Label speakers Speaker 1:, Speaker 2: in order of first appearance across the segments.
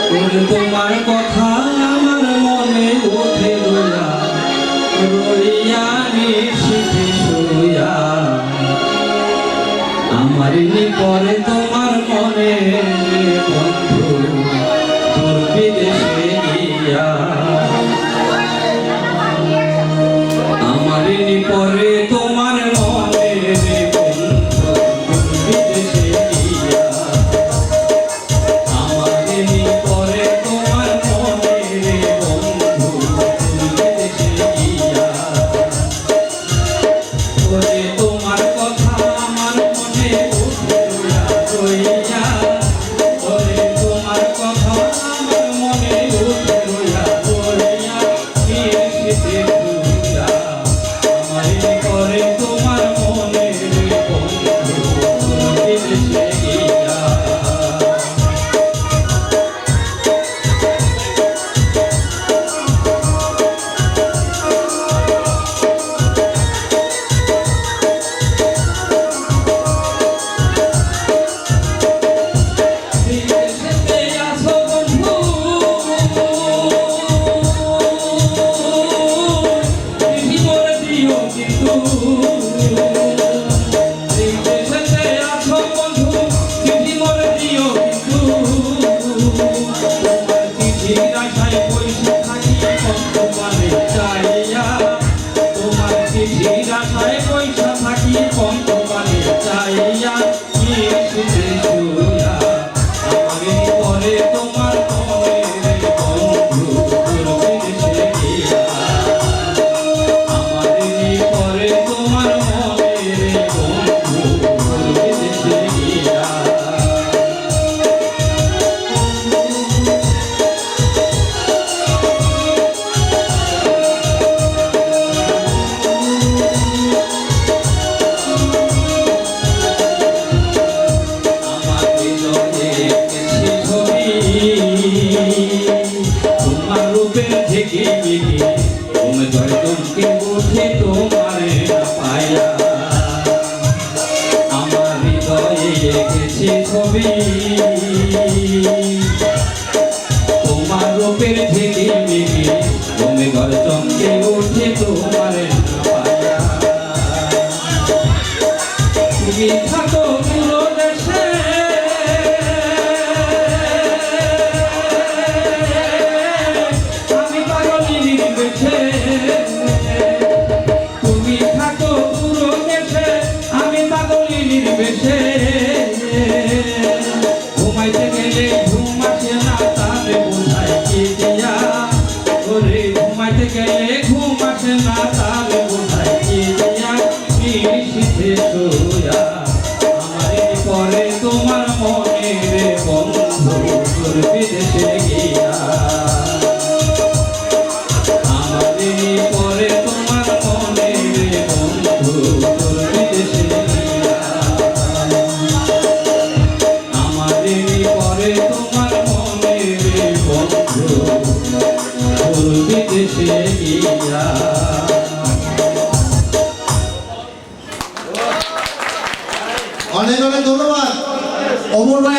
Speaker 1: তোমার কথা আমার মনে ওঠে রোয়া রইয়া নিশিতে শুয়া আমার পরে তোমার মনে বন্ধু তোর বিদেশে গিয়া আমার পরে তোমার মনে বন্ধু তোর বিদেশে গিয়া আমার পরে তোমার মনে বন্ধু তোর বিদেশে গিয়া ওরে তোমার কথা আমার মনে রইয়া ওরে তোমার কথা আমার মনে রইয়া রইয়া নিশিতে শুয়া আমার পরে তোমার মনে বন্ধু তোর বিদেশে গিয়া তোমার রূপের থেকে তুমি ধরতমকে উঠে তোমার পায়া আমার হৃদয়ে এঁকেছি ছবি তোমার রূপের থেকে তুমি ধরতমকে উঠে তোমার পায়া তুমি থাকো পুরো দেশে তুমি থাকো পুরো দেশে আমি পাগলিনীর বেশে ঘুমাইতে গেলে ঘুম আসে না তারে বোঝাই কি দিয়া ওরে ঘুমাইতে গেলে ঘুম আসে না তারে বোঝাই কি দিয়া নিশিতে শুয়া আমার পরে তোমার মনে রে বন্ধু তোর বিদেশে গিয়া পরে তোমার মনে বন্ধু তোর বিদেশে গিয়া আমাদের পরে তোমার মনে বন্ধু তোর বিদেশে গিয়া
Speaker 2: অনেক অনেক ধন্যবাদ অমর ভাই।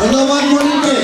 Speaker 2: ধন্যবাদ মনিরকে।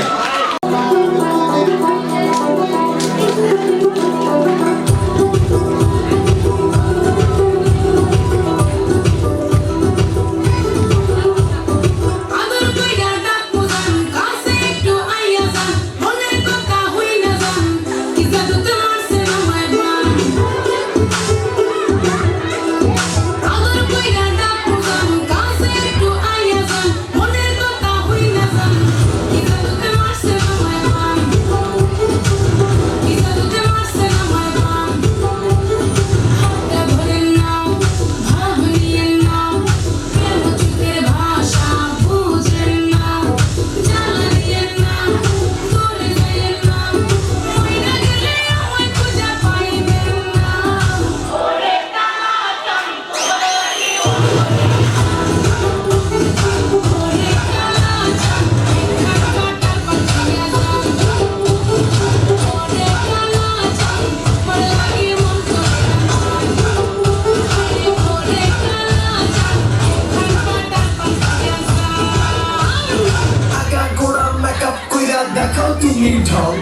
Speaker 3: দেখাও তুমি ঢল,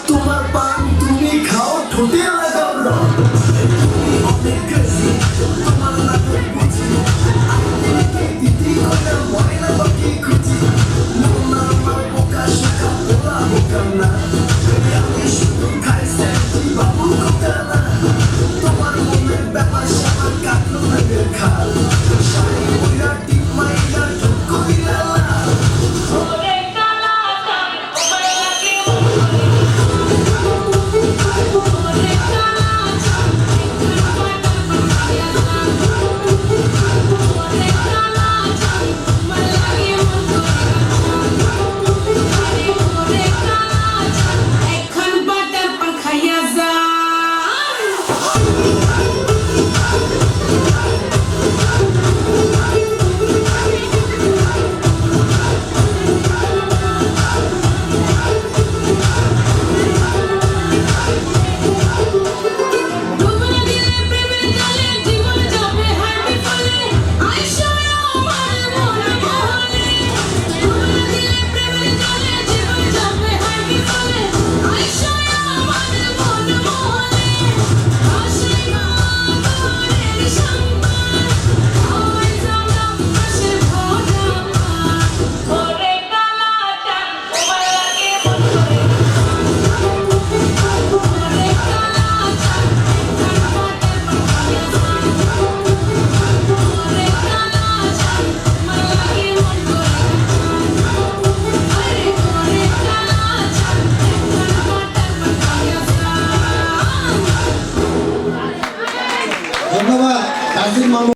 Speaker 3: তোমার পান তুমি খাও, ঠোঁটে লাগাও রং। অনেক crazy, তোমার লাগে বুঝি, দিদি করে ময়না পাখি খুঁজি। মন আমার বোকা শোকা, ওরা বোকা না, আমি শুধু খাই স্যান্ডি বাবু খোকা না। তোমার মনের ব্যাপার স্যাপার কাটলো না খাল, শাড়ি পইরা টিপ মাইরা ঠোক কইরা লাল।
Speaker 2: ধন্যবাদ কাজী মামু।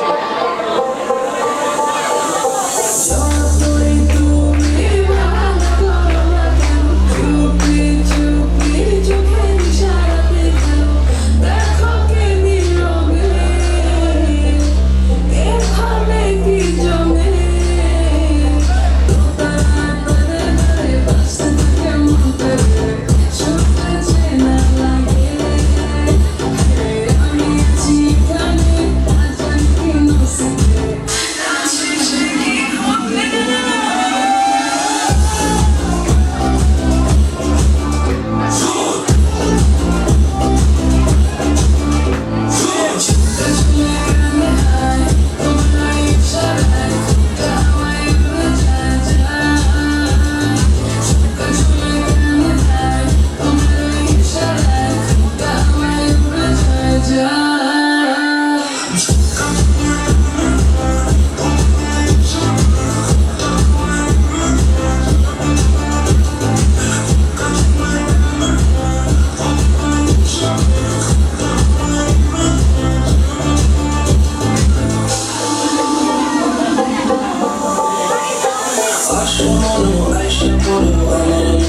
Speaker 3: I should know, I should know,